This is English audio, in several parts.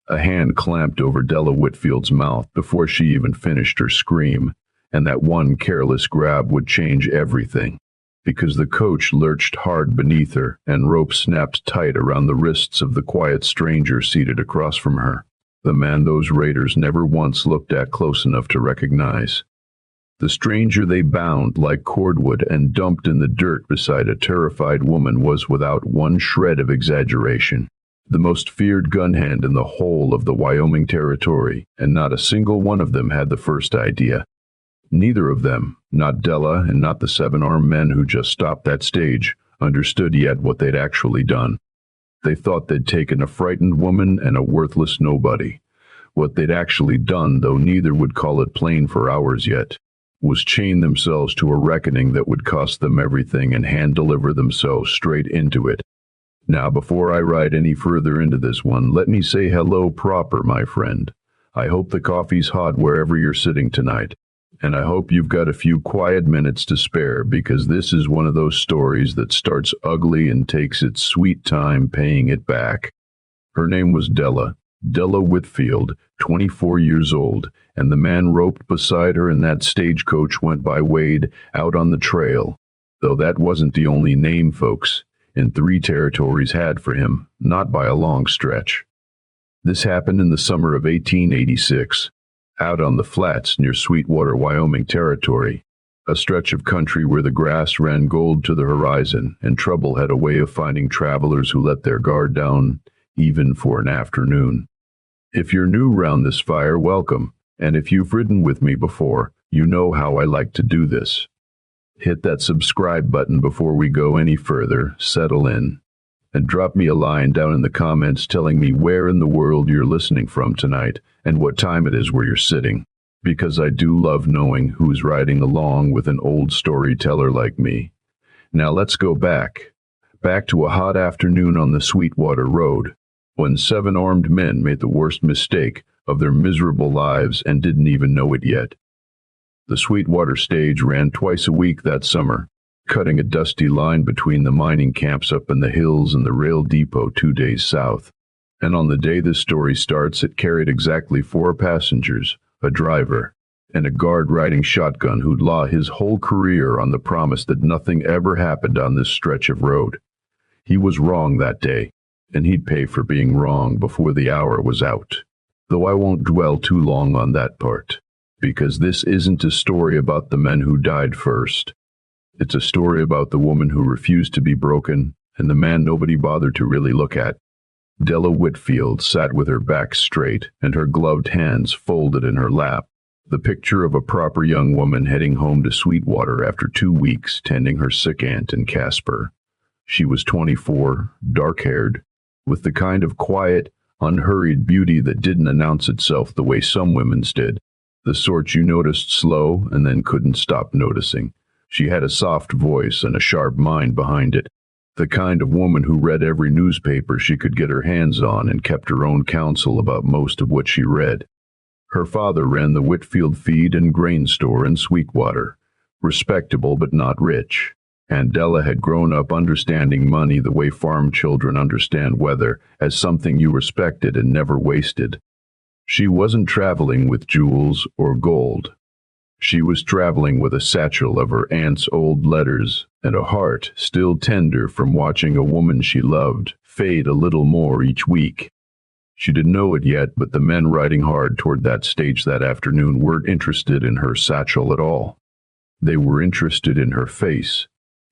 A hand clamped over Della Whitfield's mouth before she even finished her scream, and that one careless grab would change everything, because the coach lurched hard beneath her and rope snapped tight around the wrists of the quiet stranger seated across from her, the man those raiders never once looked at close enough to recognize. The stranger they bound like cordwood and dumped in the dirt beside a terrified woman was, without one shred of exaggeration, the most feared gunhand in the whole of the Wyoming Territory, and not a single one of them had the first idea. Neither of them, not Della and not the 7 armed men who just stopped that stage, understood yet what they'd actually done. They thought they'd taken a frightened woman and a worthless nobody. What they'd actually done, though neither would call it plain for hours yet, was chain themselves to a reckoning that would cost them everything and hand-deliver themselves straight into it. Now, before I ride any further into this one, let me say hello proper, my friend. I hope the coffee's hot wherever you're sitting tonight, and I hope you've got a few quiet minutes to spare, because this is one of those stories that starts ugly and takes its sweet time paying it back. Her name was Della Whitfield, 24 years old, and the man roped beside her in that stagecoach went by Wade out on the trail, though that wasn't the only name folks in 3 territories had for him, not by a long stretch. This happened in the summer of 1886, out on the flats near Sweetwater, Wyoming Territory, a stretch of country where the grass ran gold to the horizon, and trouble had a way of finding travelers who let their guard down even for an afternoon. If you're new round this fire, welcome, and if you've ridden with me before, you know how I like to do this. Hit that subscribe button before we go any further, settle in, and drop me a line down in the comments telling me where in the world you're listening from tonight and what time it is where you're sitting, because I do love knowing who's riding along with an old storyteller like me. Now let's go back to a hot afternoon on the Sweetwater Road, when 7 armed men made the worst mistake of their miserable lives and didn't even know it yet. The Sweetwater stage ran twice a week that summer, cutting a dusty line between the mining camps up in the hills and the rail depot 2 days south. And on the day this story starts, it carried exactly 4 passengers, a driver, and a guard riding shotgun who'd law his whole career on the promise that nothing ever happened on this stretch of road. He was wrong that day, and he'd pay for being wrong before the hour was out. Though I won't dwell too long on that part, because this isn't a story about the men who died first. It's a story about the woman who refused to be broken and the man nobody bothered to really look at. Della Whitfield sat with her back straight and her gloved hands folded in her lap, the picture of a proper young woman heading home to Sweetwater after 2 weeks tending her sick aunt in Casper. She was 24, dark-haired, with the kind of quiet, unhurried beauty that didn't announce itself the way some women's did. The sort you noticed slow and then couldn't stop noticing. She had a soft voice and a sharp mind behind it. The kind of woman who read every newspaper she could get her hands on and kept her own counsel about most of what she read. Her father ran the Whitfield feed and grain store in Sweetwater, respectable but not rich, and Della had grown up understanding money the way farm children understand weather, as something you respected and never wasted. She wasn't traveling with jewels or gold. She was traveling with a satchel of her aunt's old letters and a heart still tender from watching a woman she loved fade a little more each week. She didn't know it yet, but the men riding hard toward that stage that afternoon weren't interested in her satchel at all. They were interested in her face,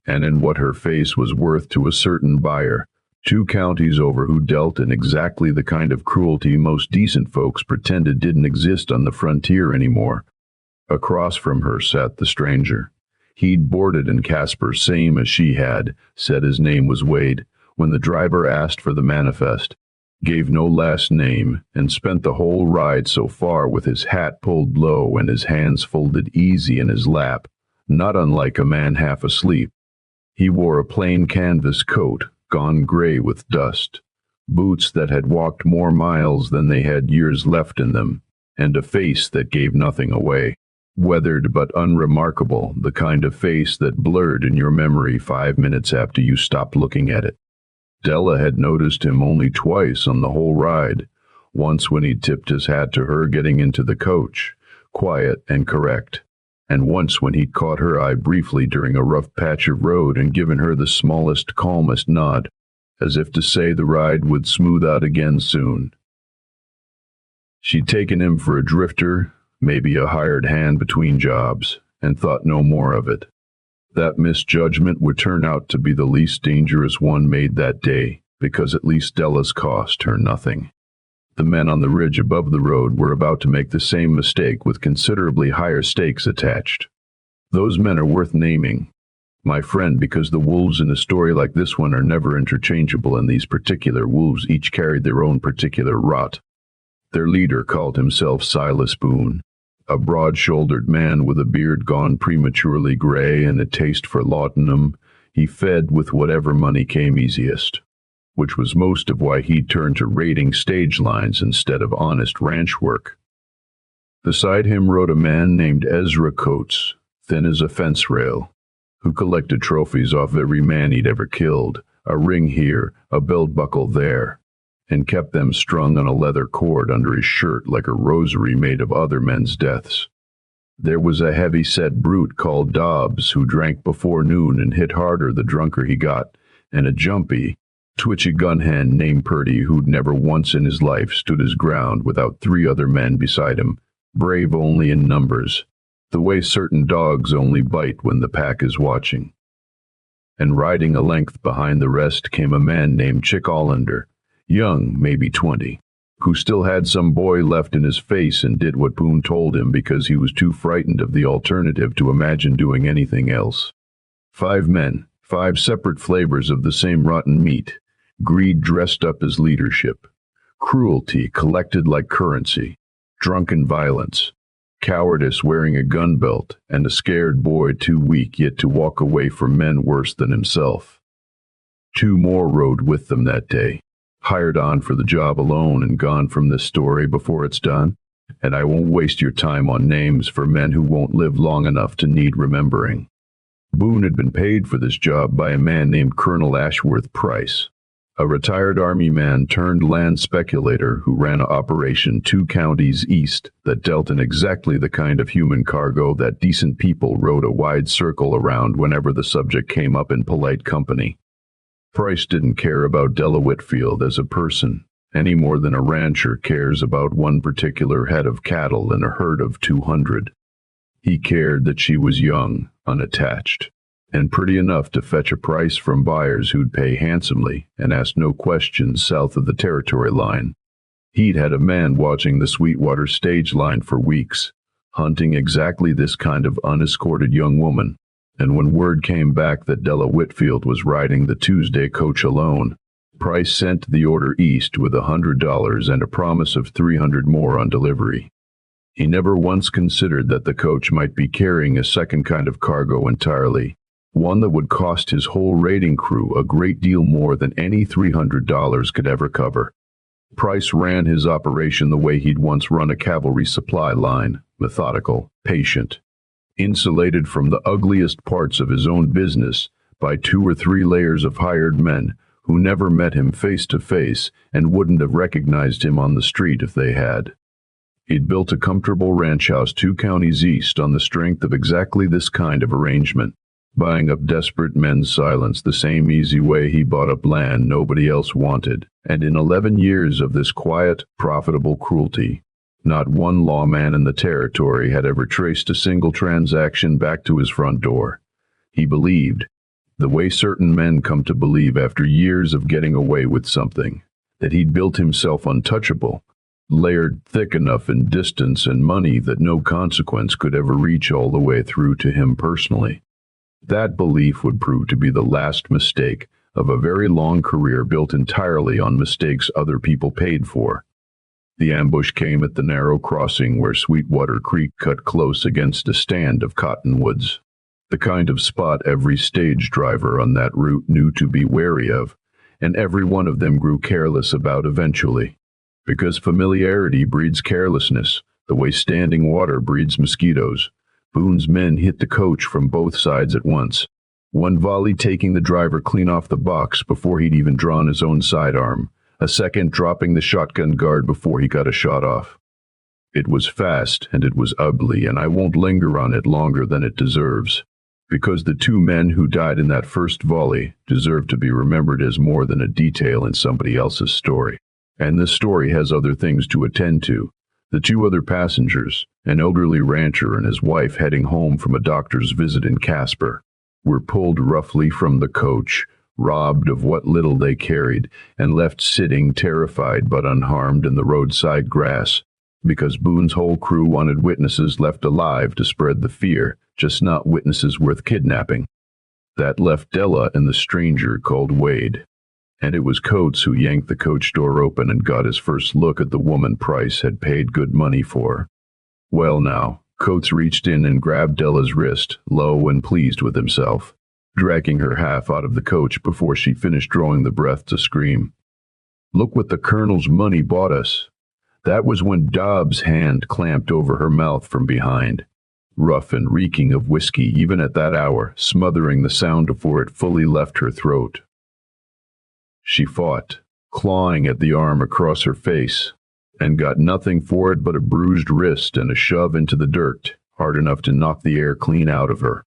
and in what her face was worth to a certain buyer 2 counties over, who dealt in exactly the kind of cruelty most decent folks pretended didn't exist on the frontier anymore. Across from her sat the stranger. He'd boarded in Casper, same as she had, said his name was Wade, when the driver asked for the manifest, gave no last name, and spent the whole ride so far with his hat pulled low and his hands folded easy in his lap, not unlike a man half asleep. He wore a plain canvas coat, gone gray with dust, boots that had walked more miles than they had years left in them, and a face that gave nothing away. Weathered but unremarkable, the kind of face that blurred in your memory 5 minutes after you stopped looking at it. Della had noticed him only twice on the whole ride, Once when he tipped his hat to her getting into the coach, quiet and correct, and once when he'd caught her eye briefly during a rough patch of road and given her the smallest, calmest nod, as if to say the ride would smooth out again soon. She'd taken him for a drifter, maybe a hired hand between jobs, and thought no more of it. That misjudgment would turn out to be the least dangerous one made that day, because at least Della's cost her nothing. The men on the ridge above the road were about to make the same mistake with considerably higher stakes attached. Those men are worth naming, my friend, because the wolves in a story like this one are never interchangeable, and these particular wolves each carried their own particular rot. Their leader called himself Silas Boone, a broad-shouldered man with a beard gone prematurely gray and a taste for laudanum. He fed with whatever money came easiest, which was most of why he'd turned to raiding stage lines instead of honest ranch work. Beside him rode a man named Ezra Coates, thin as a fence rail, who collected trophies off every man he'd ever killed, a ring here, a belt buckle there, and kept them strung on a leather cord under his shirt like a rosary made of other men's deaths. There was a heavy-set brute called Dobbs who drank before noon and hit harder the drunker he got, and a jumpy, twitchy gunhand named Purdy who'd never once in his life stood his ground without 3 other men beside him, brave only in numbers, the way certain dogs only bite when the pack is watching. And riding a length behind the rest came a man named Chick Allender, young, maybe 20, who still had some boy left in his face and did what Boone told him because he was too frightened of the alternative to imagine doing anything else. 5 men, 5 separate flavors of the same rotten meat, greed dressed up as leadership, cruelty collected like currency, drunken violence, cowardice wearing a gun belt, and a scared boy too weak yet to walk away from men worse than himself. 2 more rode with them that day, hired on for the job alone and gone from this story before it's done, and I won't waste your time on names for men who won't live long enough to need remembering. Boone had been paid for this job by a man named Colonel Ashworth Price, a retired Army man turned land speculator who ran an operation 2 counties east that dealt in exactly the kind of human cargo that decent people rode a wide circle around whenever the subject came up in polite company. Price didn't care about Della Whitfield as a person, any more than a rancher cares about one particular head of cattle in a herd of 200. He cared that she was young, unattached, and pretty enough to fetch a price from buyers who'd pay handsomely and ask no questions south of the territory line. He'd had a man watching the Sweetwater stage line for weeks, hunting exactly this kind of unescorted young woman, and when word came back that Della Whitfield was riding the Tuesday coach alone, Price sent the order east with $100 and a promise of $300 more on delivery. He never once considered that the coach might be carrying a second kind of cargo entirely, one that would cost his whole raiding crew a great deal more than any $300 could ever cover. Price ran his operation the way he'd once run a cavalry supply line, methodical, patient, insulated from the ugliest parts of his own business by 2 or 3 layers of hired men who never met him face to face and wouldn't have recognized him on the street if they had. He'd built a comfortable ranch house 2 counties east on the strength of exactly this kind of arrangement, buying up desperate men's silence the same easy way he bought up land nobody else wanted, and in 11 years of this quiet, profitable cruelty, not one lawman in the territory had ever traced a single transaction back to his front door. He believed, the way certain men come to believe after years of getting away with something, that he'd built himself untouchable, layered thick enough in distance and money that no consequence could ever reach all the way through to him personally. That belief would prove to be the last mistake of a very long career built entirely on mistakes other people paid for. The ambush came at the narrow crossing where Sweetwater Creek cut close against a stand of cottonwoods, the kind of spot every stage driver on that route knew to be wary of, and every one of them grew careless about eventually. Because familiarity breeds carelessness, the way standing water breeds mosquitoes. Boone's men hit the coach from both sides at once, one volley taking the driver clean off the box before he'd even drawn his own sidearm, a second dropping the shotgun guard before he got a shot off. It was fast and it was ugly, and I won't linger on it longer than it deserves, because the two men who died in that first volley deserve to be remembered as more than a detail in somebody else's story. And this story has other things to attend to. The two other passengers, an elderly rancher and his wife heading home from a doctor's visit in Casper, were pulled roughly from the coach, robbed of what little they carried, and left sitting terrified but unharmed in the roadside grass, because Boone's whole crew wanted witnesses left alive to spread the fear, just not witnesses worth kidnapping. That left Della and the stranger called Wade. And it was Coates who yanked the coach door open and got his first look at the woman Price had paid good money for. Well now, Coates reached in and grabbed Della's wrist, low and pleased with himself, dragging her half out of the coach before she finished drawing the breath to scream. "Look what the Colonel's money bought us." That was when Dobbs' hand clamped over her mouth from behind, rough and reeking of whiskey even at that hour, smothering the sound before it fully left her throat. She fought, clawing at the arm across her face, and got nothing for it but a bruised wrist and a shove into the dirt, hard enough to knock the air clean out of her.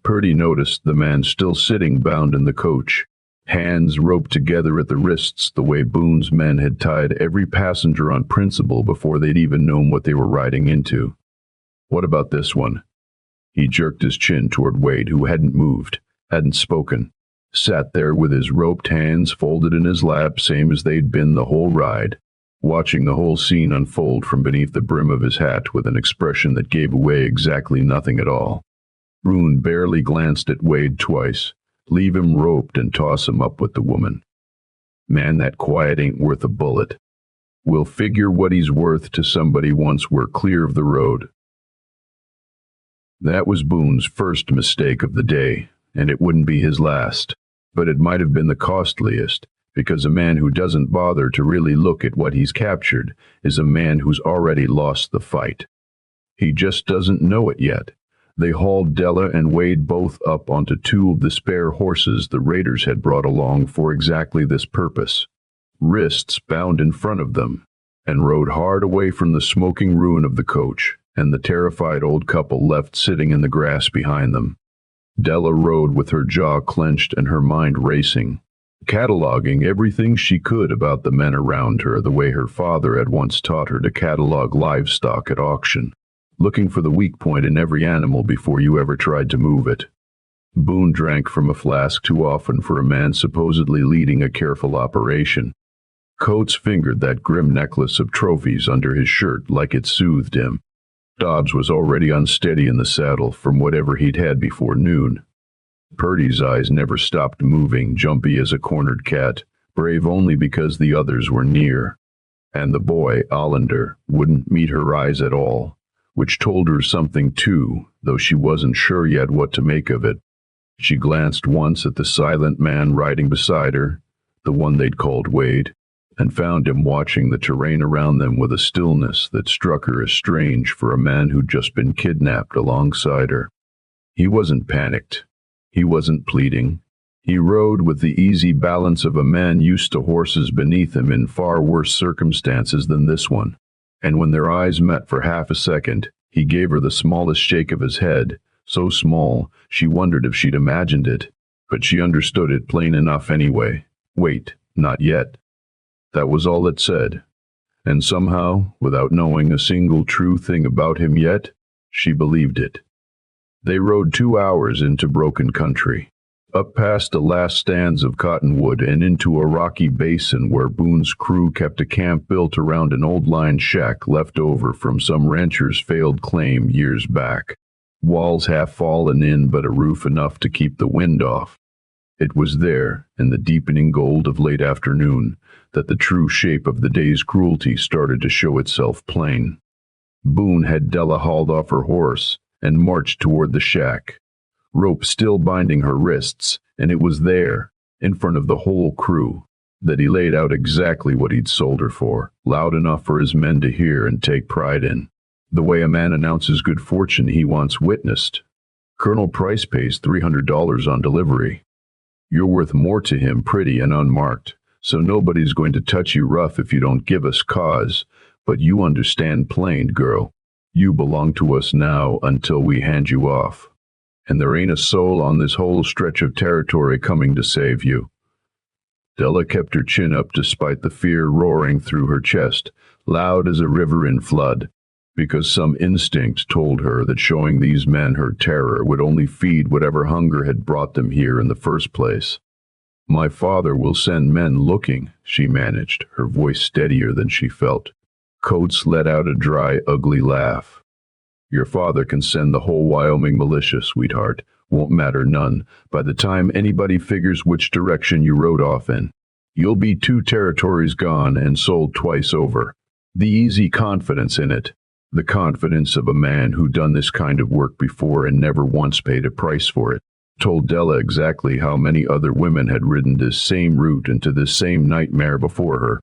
Purdy noticed the man still sitting bound in the coach, hands roped together at the wrists the way Boone's men had tied every passenger on principle before they'd even known what they were riding into. "What about this one?" He jerked his chin toward Wade, who hadn't moved, hadn't spoken, sat there with his roped hands folded in his lap, same as they'd been the whole ride, watching the whole scene unfold from beneath the brim of his hat with an expression that gave away exactly nothing at all. Boone barely glanced at Wade twice. Leave him roped and toss him up with the woman. "Man, that quiet ain't worth a bullet. We'll figure what he's worth to somebody once we're clear of the road." That was Boone's first mistake of the day, and it wouldn't be his last. But it might have been the costliest, because a man who doesn't bother to really look at what he's captured is a man who's already lost the fight. He just doesn't know it yet. They hauled Della and Wade both up onto two of the spare horses the raiders had brought along for exactly this purpose, wrists bound in front of them, and rode hard away from the smoking ruin of the coach and the terrified old couple left sitting in the grass behind them. Della rode with her jaw clenched and her mind racing, cataloging everything she could about the men around her the way her father had once taught her to catalog livestock at auction, looking for the weak point in every animal before you ever tried to move it. Boone drank from a flask too often for a man supposedly leading a careful operation. Coates fingered that grim necklace of trophies under his shirt like it soothed him. Dobbs was already unsteady in the saddle from whatever he'd had before noon. Purdy's eyes never stopped moving, jumpy as a cornered cat, brave only because the others were near. And the boy, Allender, wouldn't meet her eyes at all, which told her something too, though she wasn't sure yet what to make of it. She glanced once at the silent man riding beside her, the one they'd called Wade, and found him watching the terrain around them with a stillness that struck her as strange for a man who'd just been kidnapped alongside her. He wasn't panicked. He wasn't pleading. He rode with the easy balance of a man used to horses beneath him in far worse circumstances than this one. And when their eyes met for half a second, he gave her the smallest shake of his head, so small she wondered if she'd imagined it, but she understood it plain enough anyway. Wait, not yet. That was all it said. And somehow, without knowing a single true thing about him yet, she believed it. They rode 2 hours into broken country, up past the last stands of cottonwood and into a rocky basin where Boone's crew kept a camp built around an old line shack left over from some rancher's failed claim years back. Walls half fallen in, but a roof enough to keep the wind off. It was there, in the deepening gold of late afternoon, that the true shape of the day's cruelty started to show itself plain. Boone had Della hauled off her horse and marched toward the shack, rope still binding her wrists, and it was there, in front of the whole crew, that he laid out exactly what he'd sold her for, loud enough for his men to hear and take pride in, the way a man announces good fortune he once witnessed. "Colonel Price pays $300 on delivery. You're worth more to him, pretty and unmarked, So nobody's going to touch you rough if you don't give us cause, but you understand plain, girl. You belong to us now until we hand you off. And there ain't a soul on this whole stretch of territory coming to save you." Della kept her chin up despite the fear roaring through her chest, loud as a river in flood, because some instinct told her that showing these men her terror would only feed whatever hunger had brought them here in the first place. "My father will send men looking," she managed, her voice steadier than she felt. Coates let out a dry, ugly laugh. "Your father can send the whole Wyoming militia, sweetheart. Won't matter none, by the time anybody figures which direction you rode off in. You'll be 2 territories gone and sold twice over. The easy confidence in it. The confidence of a man who done this kind of work before and never once paid a price for it. Told Della exactly how many other women had ridden this same route into this same nightmare before her.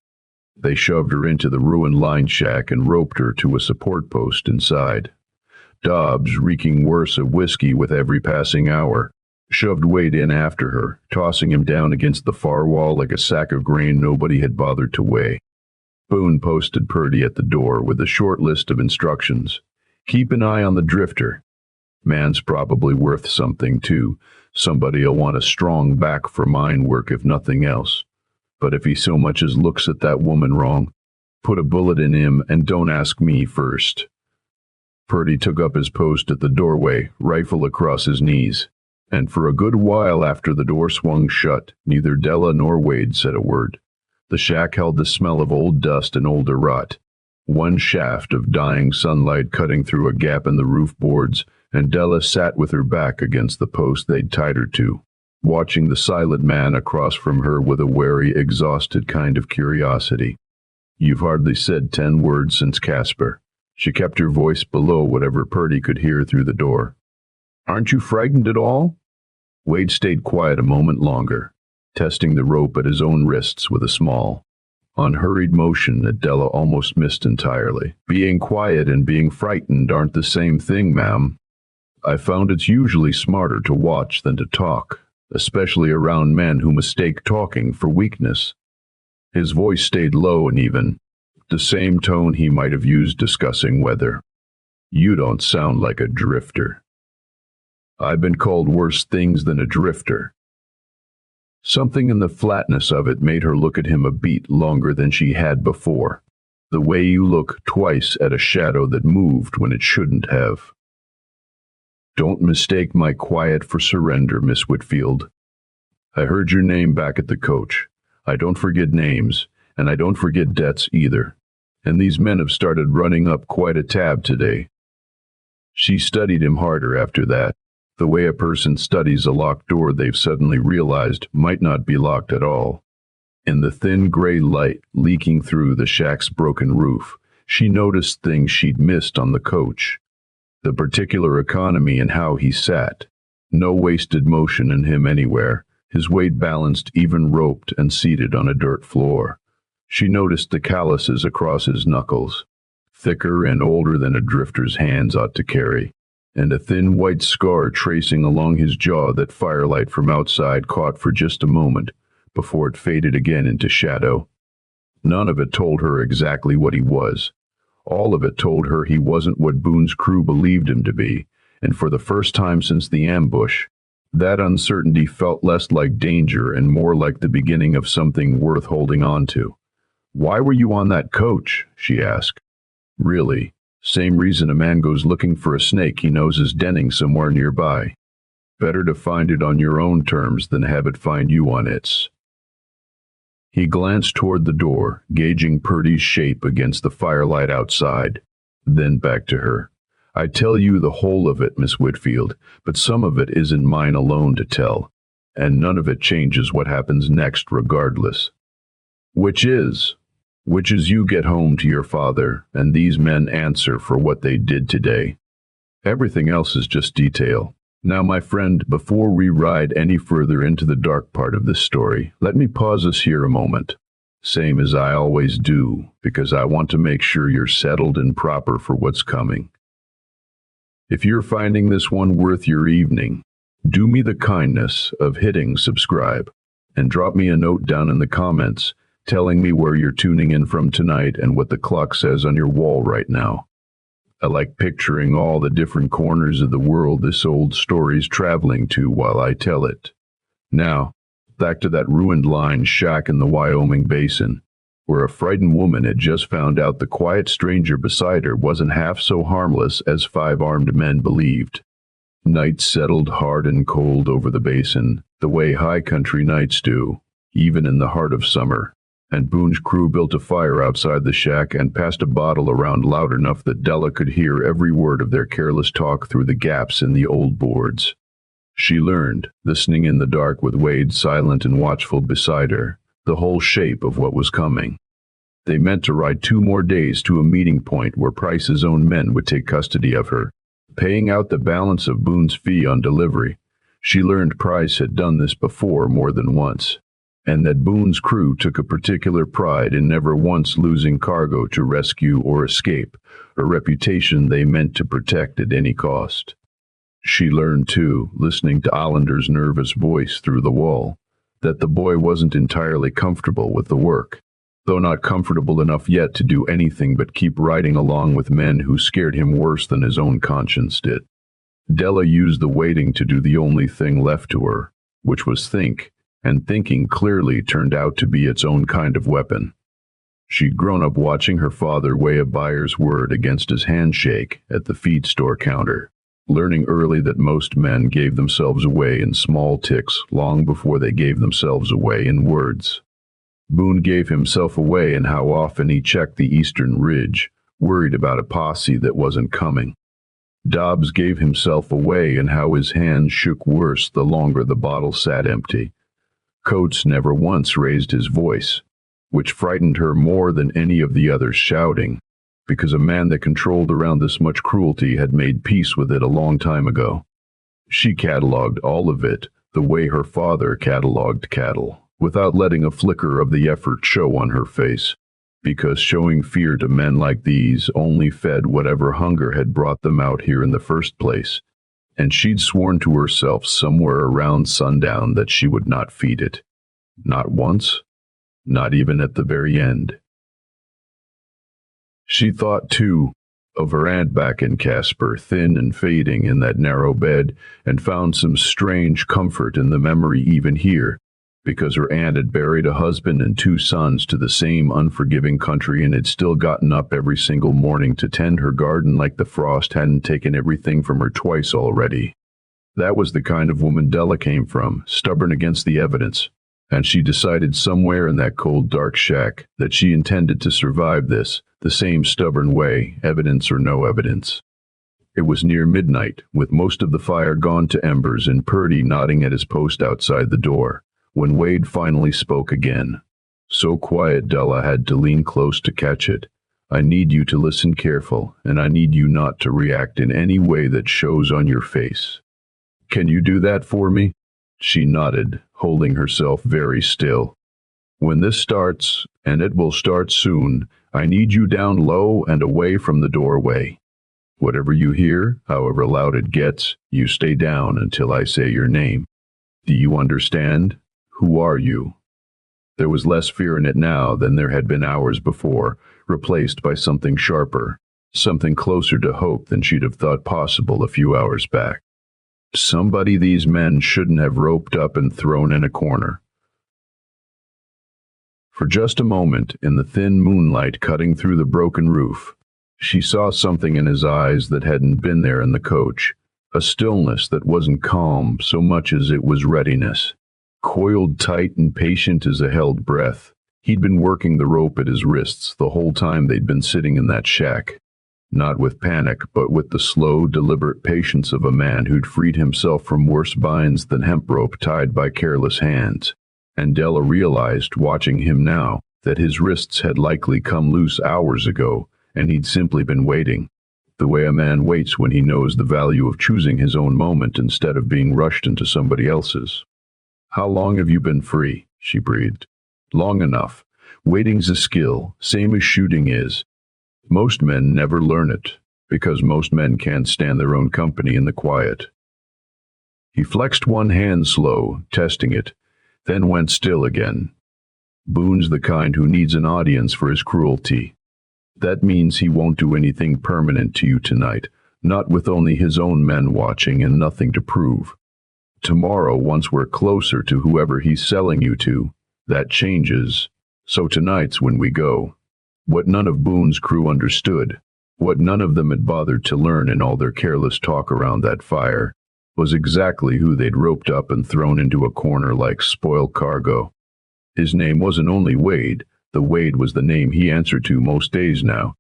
They shoved her into the ruined line shack and roped her to a support post inside. Dobbs, reeking worse of whiskey with every passing hour, shoved Wade in after her, tossing him down against the far wall like a sack of grain nobody had bothered to weigh. Boone posted Purdy at the door with a short list of instructions. "Keep an eye on the drifter. Man's probably worth something, too. Somebody'll want a strong back for mine work if nothing else. But if he so much as looks at that woman wrong, put a bullet in him and don't ask me first." Purdy took up his post at the doorway, rifle across his knees, and for a good while after the door swung shut, neither Della nor Wade said a word. The shack held the smell of old dust and older rot. One shaft of dying sunlight cutting through a gap in the roof boards, and Della sat with her back against the post they'd tied her to, watching the silent man across from her with a wary, exhausted kind of curiosity. "You've hardly said 10 words since Casper." She kept her voice below whatever Purdy could hear through the door. "Aren't you frightened at all?" Wade stayed quiet a moment longer, testing the rope at his own wrists with a small, unhurried motion that Della almost missed entirely. "Being quiet and being frightened aren't the same thing, ma'am. I found it's usually smarter to watch than to talk, especially around men who mistake talking for weakness." His voice stayed low and even, the same tone he might have used discussing weather. "You don't sound like a drifter." "I've been called worse things than a drifter." Something in the flatness of it made her look at him a beat longer than she had before, the way you look twice at a shadow that moved when it shouldn't have. "Don't mistake my quiet for surrender, Miss Whitfield. I heard your name back at the coach. I don't forget names, and I don't forget debts either. And these men have started running up quite a tab today." She studied him harder after that, the way a person studies a locked door they've suddenly realized might not be locked at all. In the thin gray light leaking through the shack's broken roof, she noticed things she'd missed on the coach. The particular economy in how he sat. No wasted motion in him anywhere, his weight balanced, even roped and seated on a dirt floor. She noticed the calluses across his knuckles, thicker and older than a drifter's hands ought to carry, and a thin white scar tracing along his jaw that firelight from outside caught for just a moment before it faded again into shadow. None of it told her exactly what he was. All of it told her he wasn't what Boone's crew believed him to be, and for the first time since the ambush, that uncertainty felt less like danger and more like the beginning of something worth holding on to. "Why were you on that coach?" she asked. "Really, same reason a man goes looking for a snake he knows is denning somewhere nearby. Better to find it on your own terms than have it find you on its." He glanced toward the door, gauging Purdy's shape against the firelight outside, then back to her. "I tell you the whole of it, Miss Whitfield, but some of it isn't mine alone to tell, and none of it changes what happens next regardless. Which is you get home to your father, and these men answer for what they did today. Everything else is just detail. Now, my friend, before we ride any further into the dark part of this story, let me pause us here a moment, same as I always do, because I want to make sure you're settled and proper for what's coming. If you're finding this one worth your evening, do me the kindness of hitting subscribe, and drop me a note down in the comments telling me where you're tuning in from tonight and what the clock says on your wall right now. I like picturing all the different corners of the world this old story's traveling to while I tell it. Now, back to that ruined line shack in the Wyoming Basin, where a frightened woman had just found out the quiet stranger beside her wasn't half so harmless as 5 armed men believed. Night settled hard and cold over the basin, the way high country nights do, even in the heart of summer, and Boone's crew built a fire outside the shack and passed a bottle around loud enough that Della could hear every word of their careless talk through the gaps in the old boards. She learned, listening in the dark with Wade silent and watchful beside her, the whole shape of what was coming. They meant to ride 2 more days to a meeting point where Price's own men would take custody of her, paying out the balance of Boone's fee on delivery. She learned Price had done this before more than once, and that Boone's crew took a particular pride in never once losing cargo to rescue or escape, a reputation they meant to protect at any cost. She learned, too, listening to Allender's nervous voice through the wall, that the boy wasn't entirely comfortable with the work, though not comfortable enough yet to do anything but keep riding along with men who scared him worse than his own conscience did. Della used the waiting to do the only thing left to her, which was think, and thinking clearly turned out to be its own kind of weapon. She'd grown up watching her father weigh a buyer's word against his handshake at the feed store counter, learning early that most men gave themselves away in small ticks long before they gave themselves away in words. Boone gave himself away in how often he checked the eastern ridge, worried about a posse that wasn't coming. Dobbs gave himself away in how his hands shook worse the longer the bottle sat empty. Coates never once raised his voice, which frightened her more than any of the others shouting, because a man that controlled around this much cruelty had made peace with it a long time ago. She catalogued all of it the way her father catalogued cattle, without letting a flicker of the effort show on her face, because showing fear to men like these only fed whatever hunger had brought them out here in the first place, and she'd sworn to herself somewhere around sundown that she would not feed it. Not once, not even at the very end. She thought, too, of her aunt back in Casper, thin and fading in that narrow bed, and found some strange comfort in the memory even here, because her aunt had buried a husband and 2 sons to the same unforgiving country and had still gotten up every single morning to tend her garden like the frost hadn't taken everything from her twice already. That was the kind of woman Della came from, stubborn against the evidence, and she decided somewhere in that cold, dark shack that she intended to survive this, the same stubborn way, evidence or no evidence. It was near midnight, with most of the fire gone to embers and Purdy nodding at his post outside the door, when Wade finally spoke again. So quiet Della had to lean close to catch it. I need you to listen careful, and I need you not to react in any way that shows on your face. Can you do that for me? She nodded, holding herself very still. When this starts, and it will start soon, I need you down low and away from the doorway. Whatever you hear, however loud it gets, you stay down until I say your name. Do you understand? Who are you? There was less fear in it now than there had been hours before, replaced by something sharper, something closer to hope than she'd have thought possible a few hours back. Somebody these men shouldn't have roped up and thrown in a corner. For just a moment, in the thin moonlight cutting through the broken roof, she saw something in his eyes that hadn't been there in the coach, a stillness that wasn't calm so much as it was readiness. Coiled tight and patient as a held breath, he'd been working the rope at his wrists the whole time they'd been sitting in that shack. Not with panic, but with the slow, deliberate patience of a man who'd freed himself from worse binds than hemp rope tied by careless hands. And Della realized, watching him now, that his wrists had likely come loose hours ago, and he'd simply been waiting, the way a man waits when he knows the value of choosing his own moment instead of being rushed into somebody else's. How long have you been free? She breathed. Long enough. Waiting's a skill, same as shooting is. Most men never learn it, because most men can't stand their own company in the quiet. He flexed one hand slow, testing it, then went still again. Boone's the kind who needs an audience for his cruelty. That means he won't do anything permanent to you tonight, not with only his own men watching and nothing to prove. Tomorrow, once we're closer to whoever he's selling you to, that changes. So tonight's when we go. What none of Boone's crew understood, what none of them had bothered to learn in all their careless talk around that fire, was exactly who they'd roped up and thrown into a corner like spoiled cargo. His name wasn't only Wade. The Wade was the name he answered to most days now,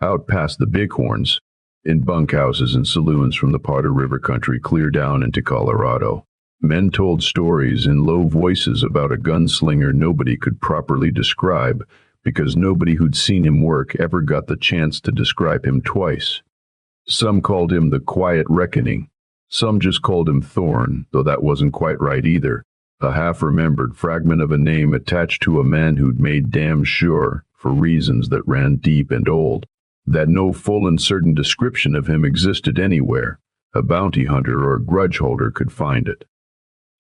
out past the Bighorns, in bunkhouses and saloons from the Potter River country clear down into Colorado. Men told stories in low voices about a gunslinger nobody could properly describe, because nobody who'd seen him work ever got the chance to describe him twice. Some called him the Quiet Reckoning. Some just called him Thorn, though that wasn't quite right either. A half-remembered fragment of a name attached to a man who'd made damn sure, for reasons that ran deep and old, that no full and certain description of him existed anywhere. A bounty hunter or a grudge holder could find it.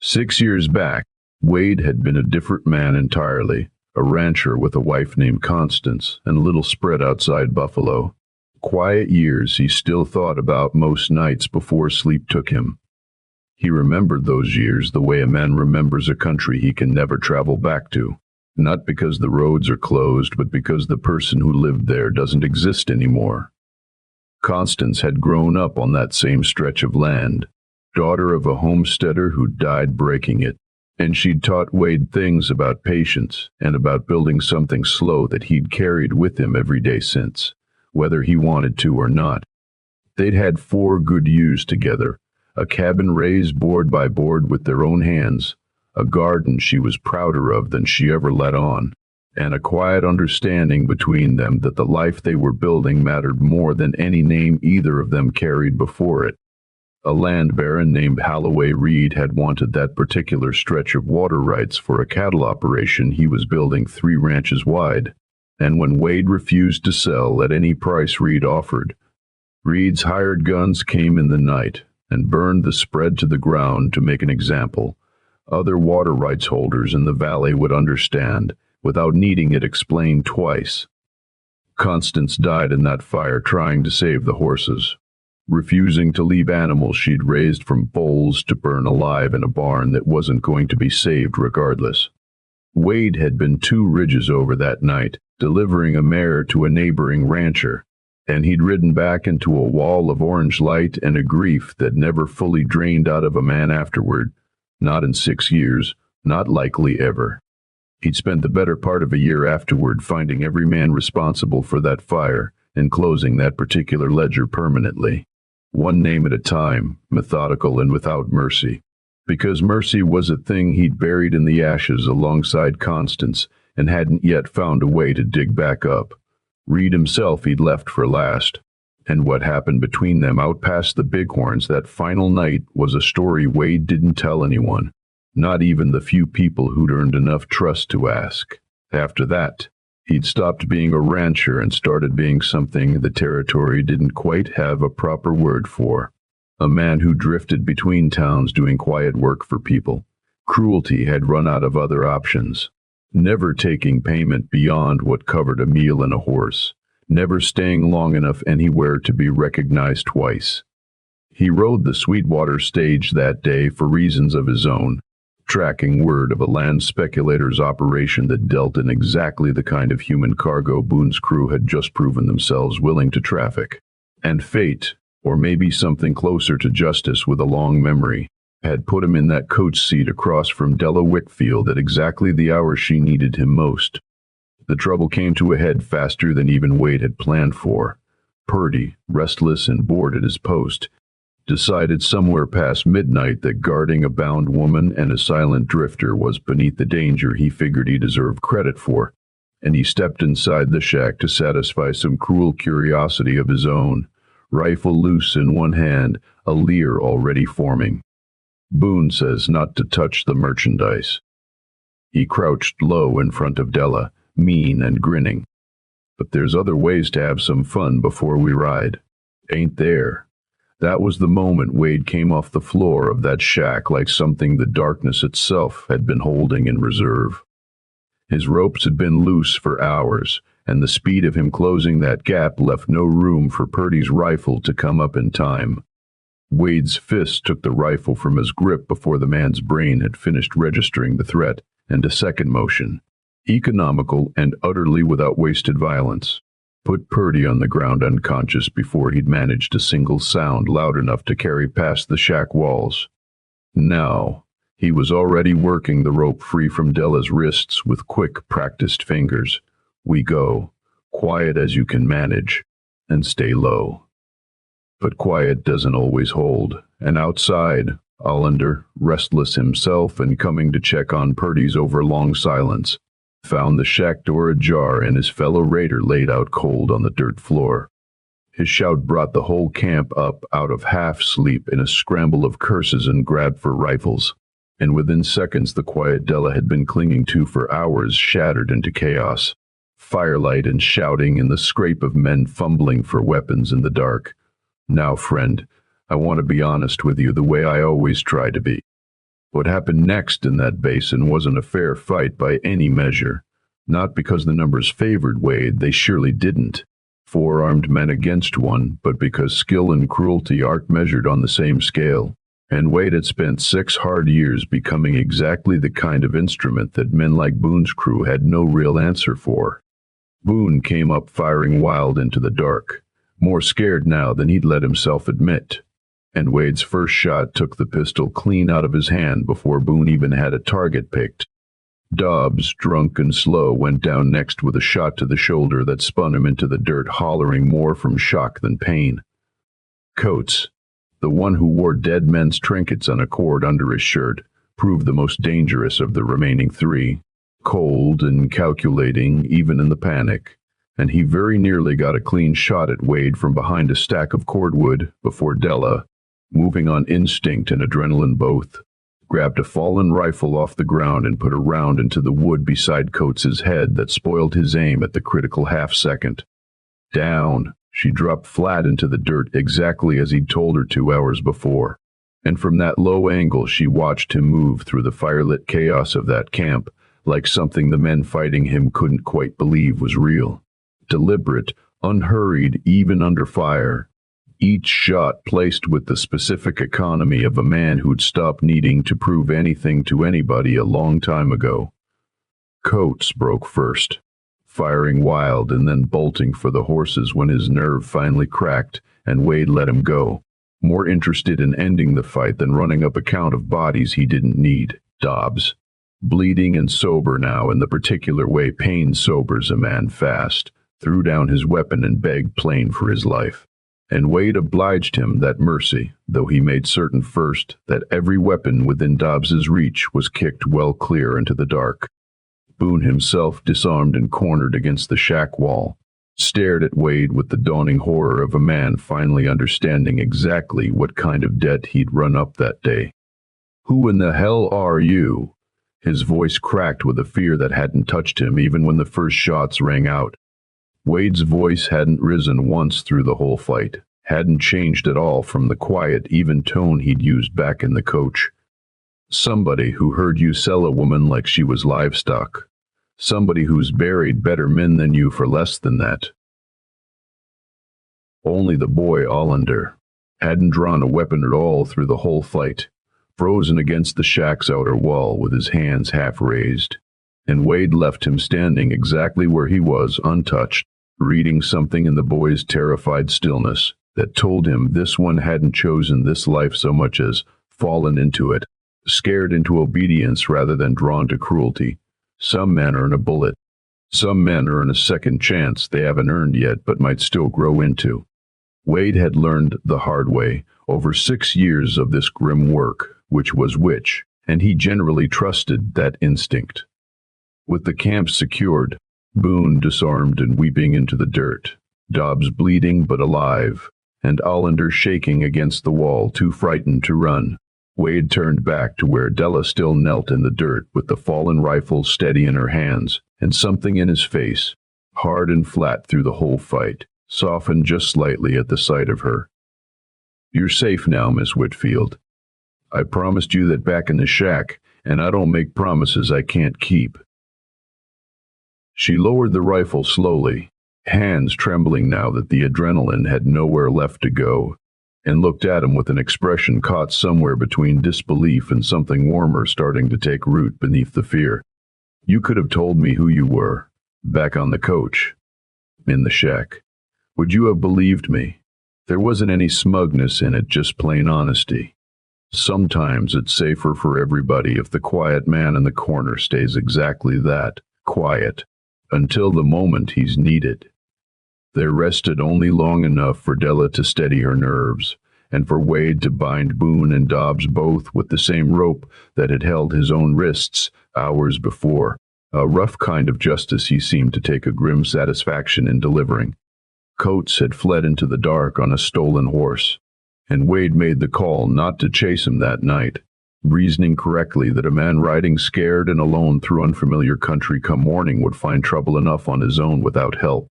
6 years back, Wade had been a different man entirely, a rancher with a wife named Constance and a little spread outside Buffalo. Quiet years he still thought about most nights before sleep took him. He remembered those years the way a man remembers a country he can never travel back to, not because the roads are closed, but because the person who lived there doesn't exist anymore. Constance had grown up on that same stretch of land, daughter of a homesteader who died breaking it, and she'd taught Wade things about patience and about building something slow that he'd carried with him every day since, whether he wanted to or not. They'd had 4 good years together, a cabin raised board by board with their own hands, a garden she was prouder of than she ever let on, and a quiet understanding between them that the life they were building mattered more than any name either of them carried before it. A land baron named Halloway Reed had wanted that particular stretch of water rights for a cattle operation he was building 3 ranches wide, and when Wade refused to sell at any price Reed offered, Reed's hired guns came in the night and burned the spread to the ground to make an example. Other water rights holders in the valley would understand, without needing it explained twice. Constance died in that fire trying to save the horses, refusing to leave animals she'd raised from foals to burn alive in a barn that wasn't going to be saved regardless. Wade had been 2 ridges over that night, delivering a mare to a neighboring rancher, and he'd ridden back into a wall of orange light and a grief that never fully drained out of a man afterward, not in 6 years, not likely ever. He'd spent the better part of a year afterward finding every man responsible for that fire and closing that particular ledger permanently. One name at a time, methodical and without mercy. Because mercy was a thing he'd buried in the ashes alongside Constance and hadn't yet found a way to dig back up. Reed himself he'd left for last, and what happened between them out past the Bighorns that final night was a story Wade didn't tell anyone, not even the few people who'd earned enough trust to ask. After that, he'd stopped being a rancher and started being something the territory didn't quite have a proper word for. A man who drifted between towns doing quiet work for people. Cruelty had run out of other options. Never taking payment beyond what covered a meal and a horse, never staying long enough anywhere to be recognized twice. He rode the Sweetwater stage that day for reasons of his own, tracking word of a land speculator's operation that dealt in exactly the kind of human cargo Boone's crew had just proven themselves willing to traffic. And fate, or maybe something closer to justice with a long memory, had put him in that coach seat across from Della Whitfield at exactly the hour she needed him most. The trouble came to a head faster than even Wade had planned for. Purdy, restless and bored at his post, decided somewhere past midnight that guarding a bound woman and a silent drifter was beneath the danger he figured he deserved credit for, and he stepped inside the shack to satisfy some cruel curiosity of his own, rifle loose in one hand, a leer already forming. Boone says not to touch the merchandise. He crouched low in front of Della, mean and grinning. But there's other ways to have some fun before we ride. Ain't there? That was the moment Wade came off the floor of that shack like something the darkness itself had been holding in reserve. His ropes had been loose for hours, and the speed of him closing that gap left no room for Purdy's rifle to come up in time. Wade's fist took the rifle from his grip before the man's brain had finished registering the threat, and a second motion, economical and utterly without wasted violence, put Purdy on the ground unconscious before he'd managed a single sound loud enough to carry past the shack walls. Now, he was already working the rope free from Della's wrists with quick, practiced fingers. We go, quiet as you can manage, and stay low. But quiet doesn't always hold, and outside, Allender, restless himself and coming to check on Purdy's overlong silence, found the shack door ajar and his fellow raider laid out cold on the dirt floor. His shout brought the whole camp up out of half-sleep in a scramble of curses and grabbed for rifles, and within seconds the quiet Della had been clinging to for hours shattered into chaos. Firelight and shouting and the scrape of men fumbling for weapons in the dark. Now, friend, I want to be honest with you the way I always try to be. What happened next in that basin wasn't a fair fight by any measure. Not because the numbers favored Wade, they surely didn't. 4 armed men against one, but because skill and cruelty aren't measured on the same scale. And Wade had spent 6 hard years becoming exactly the kind of instrument that men like Boone's crew had no real answer for. Boone came up firing wild into the dark, more scared now than he'd let himself admit. And Wade's first shot took the pistol clean out of his hand before Boone even had a target picked. Dobbs, drunk and slow, went down next with a shot to the shoulder that spun him into the dirt, hollering more from shock than pain. Coates, the one who wore dead men's trinkets on a cord under his shirt, proved the most dangerous of the remaining 3. Cold and calculating, even in the panic, and he very nearly got a clean shot at Wade from behind a stack of cordwood before Della, moving on instinct and adrenaline both, grabbed a fallen rifle off the ground and put a round into the wood beside Coates's head that spoiled his aim at the critical half-second. Down, she dropped flat into the dirt exactly as he'd told her 2 hours before, and from that low angle she watched him move through the firelit chaos of that camp, like something the men fighting him couldn't quite believe was real. Deliberate, unhurried, even under fire. Each shot placed with the specific economy of a man who'd stopped needing to prove anything to anybody a long time ago. Coates broke first, firing wild and then bolting for the horses when his nerve finally cracked and Wade let him go, more interested in ending the fight than running up a count of bodies he didn't need. Dobbs, bleeding and sober now in the particular way pain sobers a man fast, threw down his weapon and begged plain for his life. And Wade obliged him that mercy, though he made certain first that every weapon within Dobbs's reach was kicked well clear into the dark. Boone himself, disarmed and cornered against the shack wall, stared at Wade with the dawning horror of a man finally understanding exactly what kind of debt he'd run up that day. "Who in the hell are you?" His voice cracked with a fear that hadn't touched him even when the first shots rang out. Wade's voice hadn't risen once through the whole fight, hadn't changed at all from the quiet, even tone he'd used back in the coach. "Somebody who heard you sell a woman like she was livestock. Somebody who's buried better men than you for less than that." Only the boy Allender hadn't drawn a weapon at all through the whole fight, frozen against the shack's outer wall with his hands half raised, and Wade left him standing exactly where he was, untouched, reading something in the boy's terrified stillness that told him this one hadn't chosen this life so much as fallen into it, scared into obedience rather than drawn to cruelty. Some men earn a bullet. Some men earn a second chance they haven't earned yet but might still grow into. Wade had learned the hard way over 6 years of this grim work, which was which, and he generally trusted that instinct. With the camp secured, Boone disarmed and weeping into the dirt, Dobbs bleeding but alive, and Allender shaking against the wall, too frightened to run, Wade turned back to where Della still knelt in the dirt with the fallen rifle steady in her hands, and something in his face, hard and flat through the whole fight, softened just slightly at the sight of her. "You're safe now, Miss Whitfield. I promised you that back in the shack, and I don't make promises I can't keep." She lowered the rifle slowly, hands trembling now that the adrenaline had nowhere left to go, and looked at him with an expression caught somewhere between disbelief and something warmer starting to take root beneath the fear. "You could have told me who you were, back on the coach, in the shack. Would you have believed me?" There wasn't any smugness in it, just plain honesty. Sometimes it's safer for everybody if the quiet man in the corner stays exactly that, quiet, until the moment he's needed. They rested only long enough for Della to steady her nerves, and for Wade to bind Boone and Dobbs both with the same rope that had held his own wrists hours before, a rough kind of justice he seemed to take a grim satisfaction in delivering. Coates had fled into the dark on a stolen horse, and Wade made the call not to chase him that night, reasoning correctly that a man riding scared and alone through unfamiliar country come morning would find trouble enough on his own without help.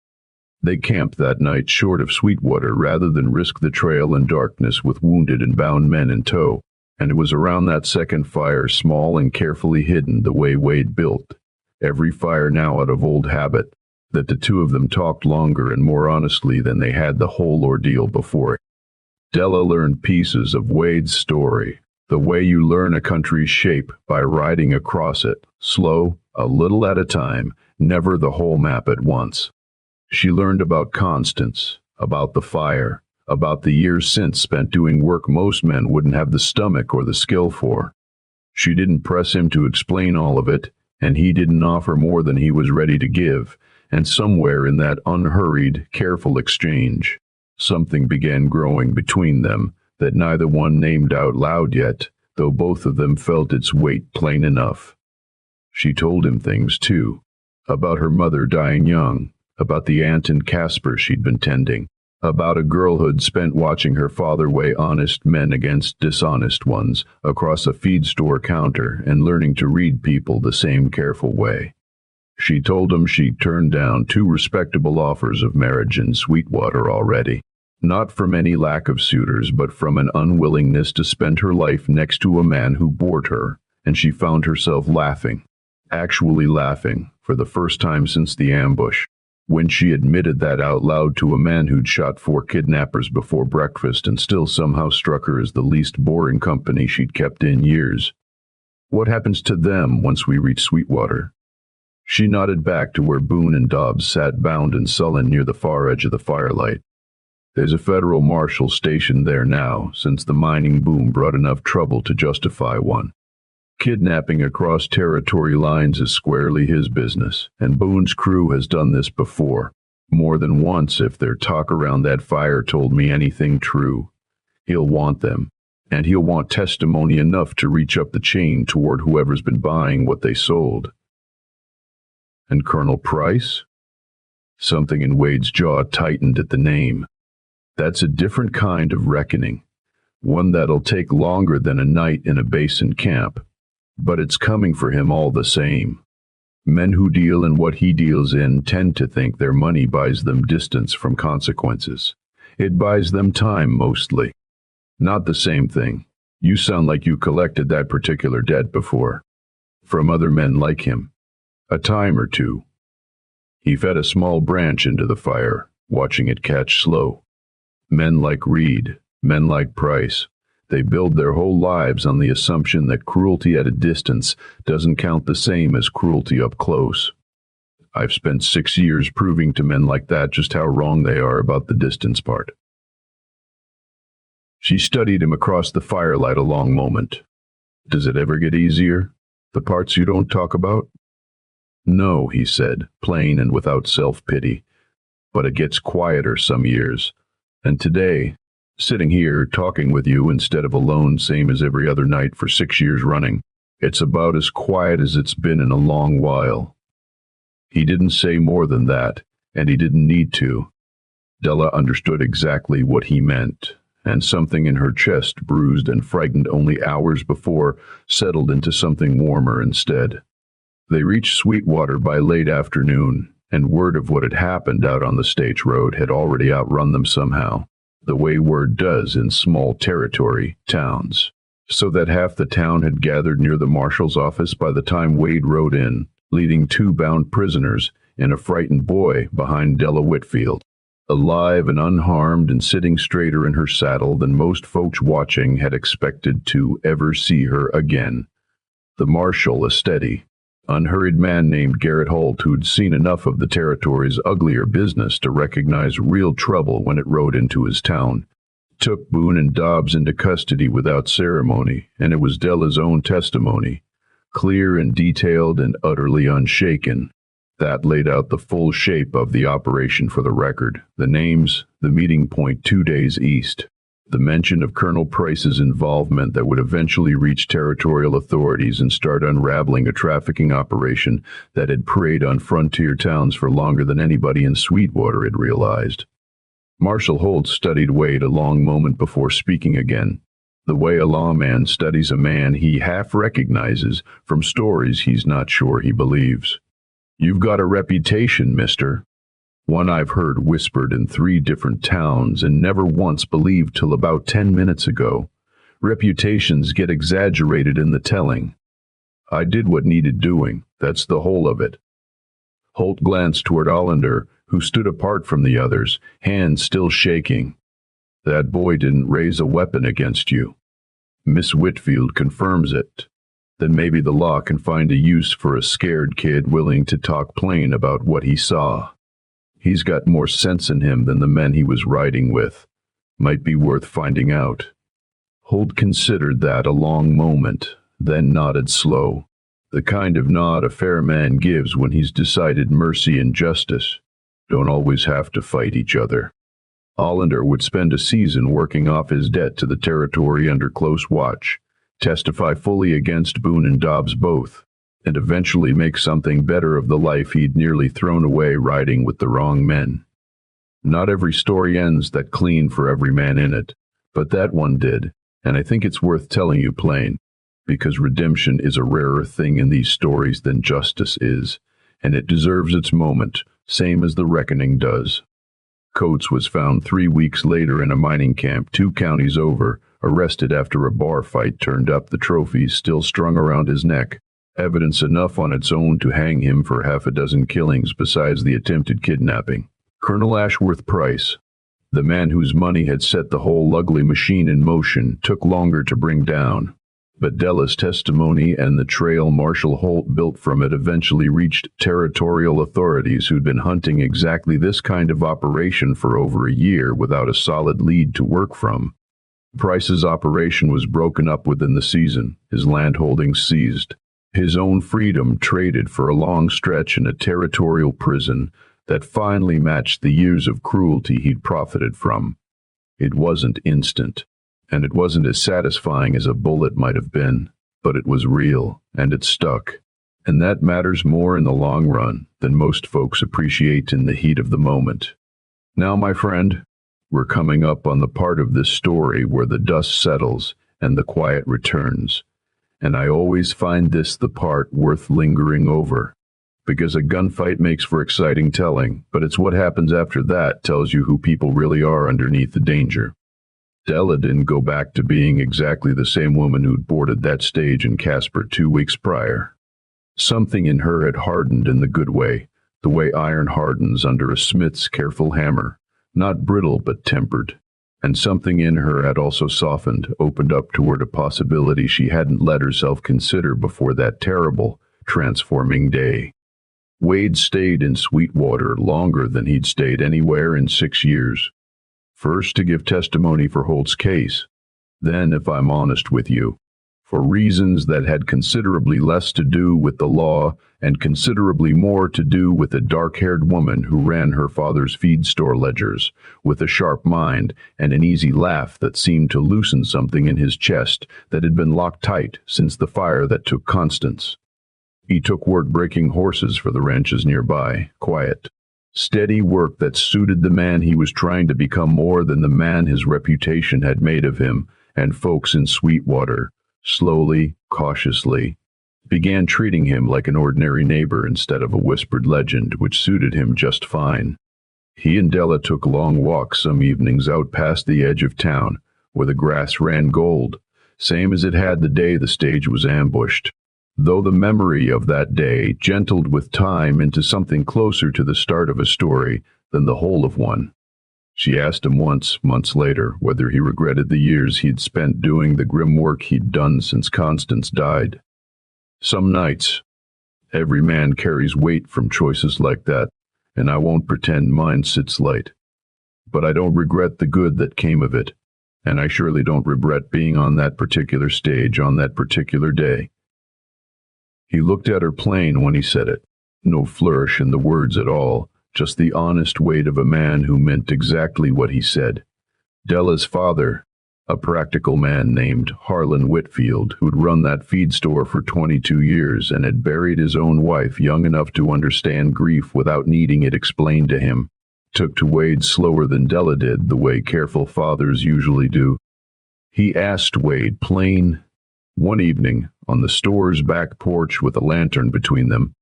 They camped that night short of Sweetwater rather than risk the trail and darkness with wounded and bound men in tow, and it was around that second fire, small and carefully hidden the way Wade built, every fire now out of old habit, that the two of them talked longer and more honestly than they had the whole ordeal before it. Della learned pieces of Wade's story, the way you learn a country's shape by riding across it, slow, a little at a time, never the whole map at once. She learned about Constance, about the fire, about the years since spent doing work most men wouldn't have the stomach or the skill for. She didn't press him to explain all of it, and he didn't offer more than he was ready to give, and somewhere in that unhurried, careful exchange, something began growing between them that neither one named out loud yet, though both of them felt its weight plain enough. She told him things, too, about her mother dying young, about the aunt and Casper she'd been tending, about a girlhood spent watching her father weigh honest men against dishonest ones across a feed store counter and learning to read people the same careful way. She told him she'd turned down 2 respectable offers of marriage in Sweetwater already, not from any lack of suitors, but from an unwillingness to spend her life next to a man who bored her, and she found herself laughing, actually laughing, for the first time since the ambush, when she admitted that out loud to a man who'd shot 4 kidnappers before breakfast and still somehow struck her as the least boring company she'd kept in years. "What happens to them once we reach Sweetwater?" She nodded back to where Boone and Dobbs sat bound and sullen near the far edge of the firelight. "There's a federal marshal stationed there now, since the mining boom brought enough trouble to justify one. Kidnapping across territory lines is squarely his business, and Boone's crew has done this before, more than once if their talk around that fire told me anything true. He'll want them, and he'll want testimony enough to reach up the chain toward whoever's been buying what they sold." "And Colonel Price?" Something in Wade's jaw tightened at the name. "That's a different kind of reckoning, one that'll take longer than a night in a Basin camp, but it's coming for him all the same. Men who deal in what he deals in tend to think their money buys them distance from consequences. It buys them time, mostly. Not the same thing. You sound like you collected that particular debt before. From other men like him. A time or two." He fed a small branch into the fire, watching it catch slow. "Men like Reed, men like Price, they build their whole lives on the assumption that cruelty at a distance doesn't count the same as cruelty up close. I've spent 6 years proving to men like that just how wrong they are about the distance part." She studied him across the firelight a long moment. "Does it ever get easier? The parts you don't talk about?" "No," he said, plain and without self-pity. "But it gets quieter some years. And today, sitting here talking with you instead of alone same as every other night for 6 years running, it's about as quiet as it's been in a long while." He didn't say more than that, and he didn't need to. Della understood exactly what he meant, and something in her chest, bruised and frightened only hours before, settled into something warmer instead. They reached Sweetwater by late afternoon, and word of what had happened out on the stage road had already outrun them somehow, the way word does in small territory towns, so that half the town had gathered near the marshal's office by the time Wade rode in, leading 2 bound prisoners, and a frightened boy behind Della Whitfield, alive and unharmed and sitting straighter in her saddle than most folks watching had expected to ever see her again. The marshal, a steady, unhurried man named Garrett Holt, who'd seen enough of the territory's uglier business to recognize real trouble when it rode into his town, took Boone and Dobbs into custody without ceremony, and it was Della's own testimony, clear and detailed and utterly unshaken, that laid out the full shape of the operation for the record, the names, the meeting point 2 days east, the mention of Colonel Price's involvement that would eventually reach territorial authorities and start unraveling a trafficking operation that had preyed on frontier towns for longer than anybody in Sweetwater had realized. Marshal Holt studied Wade a long moment before speaking again, the way a lawman studies a man he half recognizes from stories he's not sure he believes. "You've got a reputation, mister. One I've heard whispered in 3 different towns and never once believed till about 10 minutes ago. Reputations get exaggerated in the telling. I did what needed doing, that's the whole of it." Holt glanced toward Hollander, who stood apart from the others, hands still shaking. "That boy didn't raise a weapon against you. Miss Whitfield confirms it. Then maybe the law can find a use for a scared kid willing to talk plain about what he saw. He's got more sense in him than the men he was riding with. Might be worth finding out." Holt considered that a long moment, then nodded slow, the kind of nod a fair man gives when he's decided mercy and justice don't always have to fight each other. Hollander would spend a season working off his debt to the territory under close watch, testify fully against Boone and Dobbs both, and eventually make something better of the life he'd nearly thrown away riding with the wrong men. Not every story ends that clean for every man in it, but that one did, and I think it's worth telling you plain, because redemption is a rarer thing in these stories than justice is, and it deserves its moment, same as the reckoning does. Coates was found 3 weeks later in a mining camp 2 counties over, arrested after a bar fight turned up the trophies still strung around his neck, evidence enough on its own to hang him for 6 killings besides the attempted kidnapping. Colonel Ashworth Price, the man whose money had set the whole ugly machine in motion, took longer to bring down, but Della's testimony and the trail Marshal Holt built from it eventually reached territorial authorities who'd been hunting exactly this kind of operation for over a year without a solid lead to work from. Price's operation was broken up within the season, his landholdings seized, his own freedom traded for a long stretch in a territorial prison that finally matched the years of cruelty he'd profited from. It wasn't instant, and it wasn't as satisfying as a bullet might have been, but it was real, and it stuck, and that matters more in the long run than most folks appreciate in the heat of the moment. Now, my friend, we're coming up on the part of this story where the dust settles and the quiet returns, and I always find this the part worth lingering over, because a gunfight makes for exciting telling, but it's what happens after that tells you who people really are underneath the danger. Della didn't go back to being exactly the same woman who'd boarded that stage in Casper 2 weeks prior. Something in her had hardened in the good way, the way iron hardens under a smith's careful hammer, not brittle but tempered. And something in her had also softened, opened up toward a possibility she hadn't let herself consider before that terrible, transforming day. Wade stayed in Sweetwater longer than he'd stayed anywhere in 6 years. First to give testimony for Holt's case, then, if I'm honest with you, for reasons that had considerably less to do with the law and considerably more to do with a dark-haired woman who ran her father's feed store ledgers, with a sharp mind and an easy laugh that seemed to loosen something in his chest that had been locked tight since the fire that took Constance. He took work breaking horses for the ranches nearby, quiet, steady work that suited the man he was trying to become more than the man his reputation had made of him, and folks in Sweetwater, slowly, cautiously, began treating him like an ordinary neighbor instead of a whispered legend, which suited him just fine. He and Della took long walks some evenings out past the edge of town, where the grass ran gold, same as it had the day the stage was ambushed. though the memory of that day gentled with time into something closer to the start of a story than the whole of one. She asked him once, months later, whether he regretted the years he'd spent doing the grim work he'd done since Constance died. Some nights, every man carries weight from choices like that, and I won't pretend mine sits light. But I don't regret the good that came of it, and I surely don't regret being on that particular stage on that particular day. He looked at her plain when he said it. No flourish in the words at all, just the honest weight of a man who meant exactly what he said. Della's father, a practical man named Harlan Whitfield, who'd run that feed store for 22 years and had buried his own wife young enough to understand grief without needing it explained to him, took to Wade slower than Della did, the way careful fathers usually do. He asked Wade plain, one evening, on the store's back porch with a lantern between them,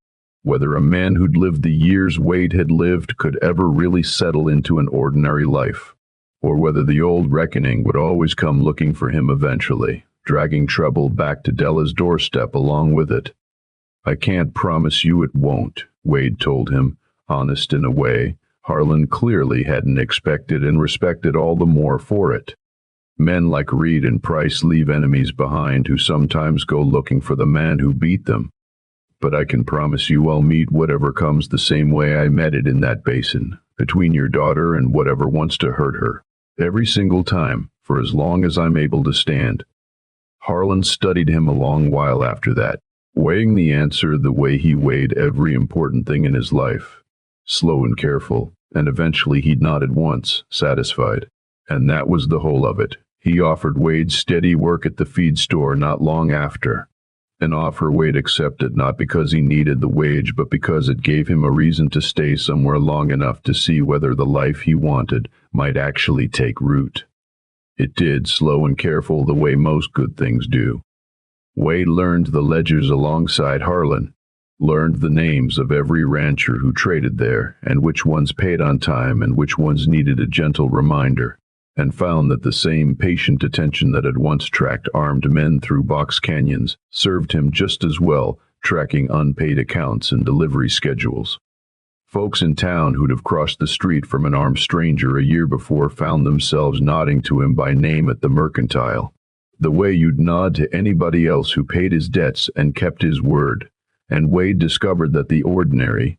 whether a man who'd lived the years Wade had lived could ever really settle into an ordinary life, or whether the old reckoning would always come looking for him eventually, dragging trouble back to Della's doorstep along with it. I can't promise you it won't, Wade told him, honest in a way Harlan clearly hadn't expected and respected all the more for it. Men like Reed and Price leave enemies behind who sometimes go looking for the man who beat them. But I can promise you I'll meet whatever comes the same way I met it in that basin, between your daughter and whatever wants to hurt her, every single time, for as long as I'm able to stand. Harlan studied him a long while after that, weighing the answer the way he weighed every important thing in his life, slow and careful, and eventually he nodded once, satisfied. And that was the whole of it. He offered Wade steady work at the feed store not long after. An offer Wade accepted not because he needed the wage, but because it gave him a reason to stay somewhere long enough to see whether the life he wanted might actually take root. It did, slow and careful, the way most good things do. Wade learned the ledgers alongside Harlan, learned the names of every rancher who traded there, and which ones paid on time and which ones needed a gentle reminder, and found that the same patient attention that had once tracked armed men through box canyons served him just as well, tracking unpaid accounts and delivery schedules. Folks in town who'd have crossed the street from an armed stranger a year before found themselves nodding to him by name at the mercantile, the way you'd nod to anybody else who paid his debts and kept his word. And Wade discovered that the ordinary,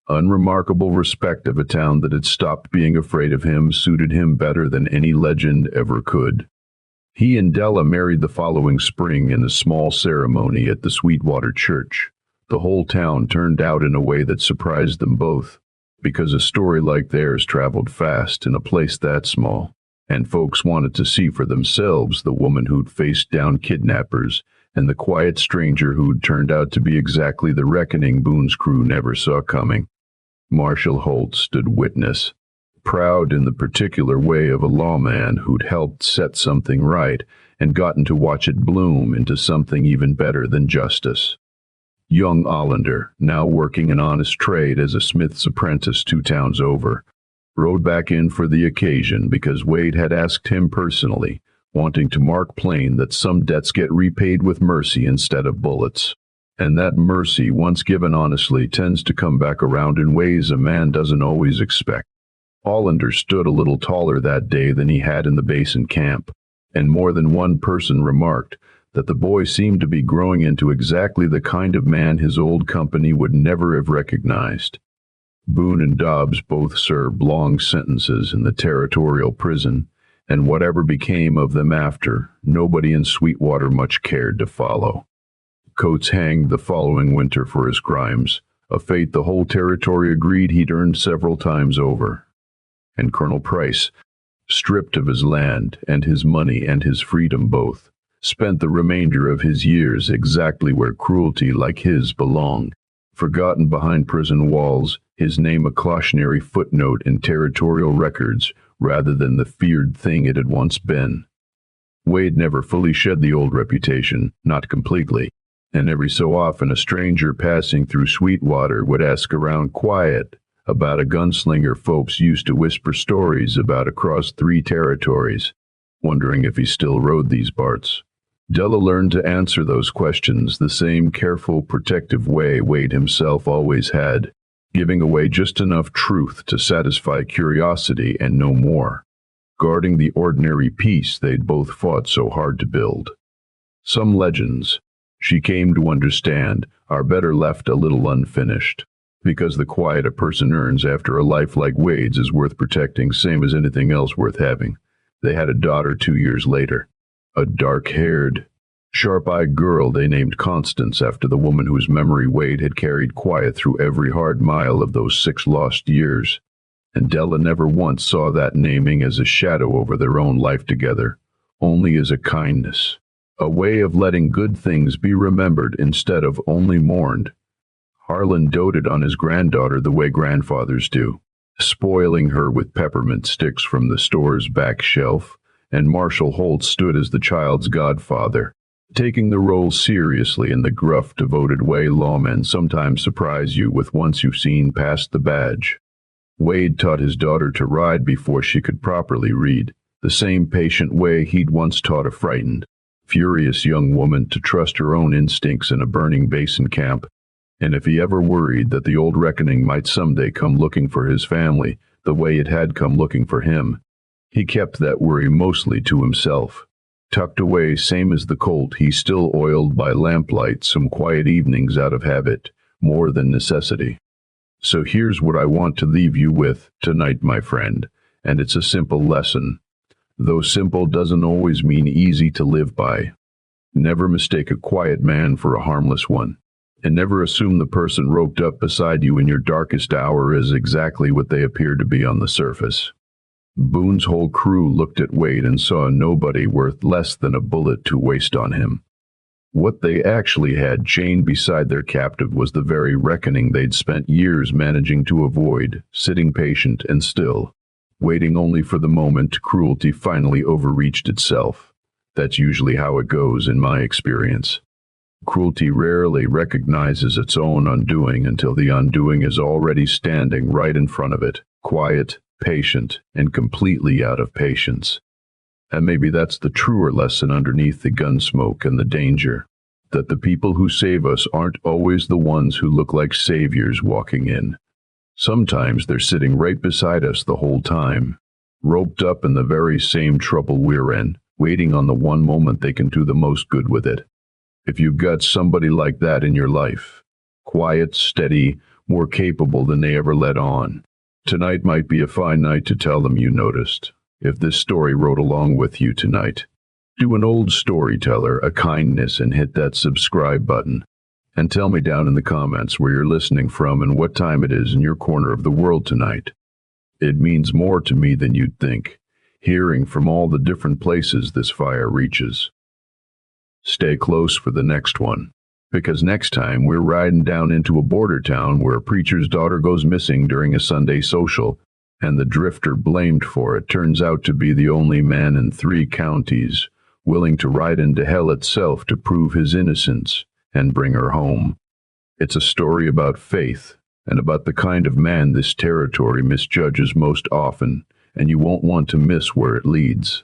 unremarkable respect of a town that had stopped being afraid of him suited him better than any legend ever could. He and Della married the following spring in a small ceremony at the Sweetwater church. The whole town turned out in a way that surprised them both, because a story like theirs traveled fast in a place that small, and folks wanted to see for themselves the woman who'd faced down kidnappers and the quiet stranger who'd turned out to be exactly the reckoning Boone's crew never saw coming. Marshall Holt stood witness, proud in the particular way of a lawman who'd helped set something right and gotten to watch it bloom into something even better than justice. Young Ollander, now working an honest trade as a smith's apprentice 2 towns over, rode back in for the occasion because Wade had asked him personally, wanting to mark plain that some debts get repaid with mercy instead of bullets, and that mercy, once given honestly, tends to come back around in ways a man doesn't always expect. Ollander stood a little taller that day than he had in the Basin camp, and more than one person remarked that the boy seemed to be growing into exactly the kind of man his old company would never have recognized. Boone and Dobbs both served long sentences in the territorial prison, and whatever became of them after, nobody in Sweetwater much cared to follow. Coates hanged the following winter for his crimes, a fate the whole territory agreed he'd earned several times over. And Colonel Price, stripped of his land and his money and his freedom both, spent the remainder of his years exactly where cruelty like his belonged, forgotten behind prison walls, his name a cautionary footnote in territorial records rather than the feared thing it had once been. Wade never fully shed the old reputation, not completely, and every so often a stranger passing through Sweetwater would ask around quiet about a gunslinger folks used to whisper stories about across 3 territories, wondering if he still rode these parts. Della learned to answer those questions the same careful, protective way Wade himself always had, giving away just enough truth to satisfy curiosity and no more, guarding the ordinary peace they'd both fought so hard to build. Some legends, she came to understand, are better left a little unfinished, because the quiet a person earns after a life like Wade's is worth protecting, same as anything else worth having. They had a daughter 2 years later, a dark-haired, sharp-eyed girl they named Constance after the woman whose memory Wade had carried quiet through every hard mile of those 6 lost years. And Della never once saw that naming as a shadow over their own life together, only as a kindness, a way of letting good things be remembered instead of only mourned. Harlan doted on his granddaughter the way grandfathers do, spoiling her with peppermint sticks from the store's back shelf, and Marshall Holt stood as the child's godfather, taking the role seriously in the gruff, devoted way lawmen sometimes surprise you with once you've seen past the badge. Wade taught his daughter to ride before she could properly read, the same patient way he'd once taught a frightened, furious young woman to trust her own instincts in a burning Basin camp. And if he ever worried that the old reckoning might someday come looking for his family the way it had come looking for him, he kept that worry mostly to himself, tucked away same as the Colt he still oiled by lamplight some quiet evenings out of habit, more than necessity. So here's what I want to leave you with tonight, my friend, and it's a simple lesson. Though simple doesn't always mean easy to live by. Never mistake a quiet man for a harmless one. And never assume the person roped up beside you in your darkest hour is exactly what they appear to be on the surface. Boone's whole crew looked at Wade and saw nobody worth less than a bullet to waste on him. What they actually had chained beside their captive was the very reckoning they'd spent years managing to avoid, sitting patient and still, waiting only for the moment cruelty finally overreached itself. That's usually how it goes in my experience. Cruelty rarely recognizes its own undoing until the undoing is already standing right in front of it, quiet, patient, and completely out of patience. And maybe that's the truer lesson underneath the gun smoke and the danger, that the people who save us aren't always the ones who look like saviors walking in. Sometimes they're sitting right beside us the whole time, roped up in the very same trouble we're in, waiting on the one moment they can do the most good with it. If you've got somebody like that in your life, quiet, steady, more capable than they ever let on, tonight might be a fine night to tell them you noticed. If this story rode along with you tonight, do an old storyteller a kindness and hit that subscribe button. And tell me down in the comments where you're listening from and what time it is in your corner of the world tonight. It means more to me than you'd think, hearing from all the different places this fire reaches. Stay close for the next one, because next time we're riding down into a border town where a preacher's daughter goes missing during a Sunday social, and the drifter blamed for it turns out to be the only man in 3 counties willing to ride into hell itself to prove his innocence and bring her home. It's a story about faith and about the kind of man this territory misjudges most often, and you won't want to miss where it leads.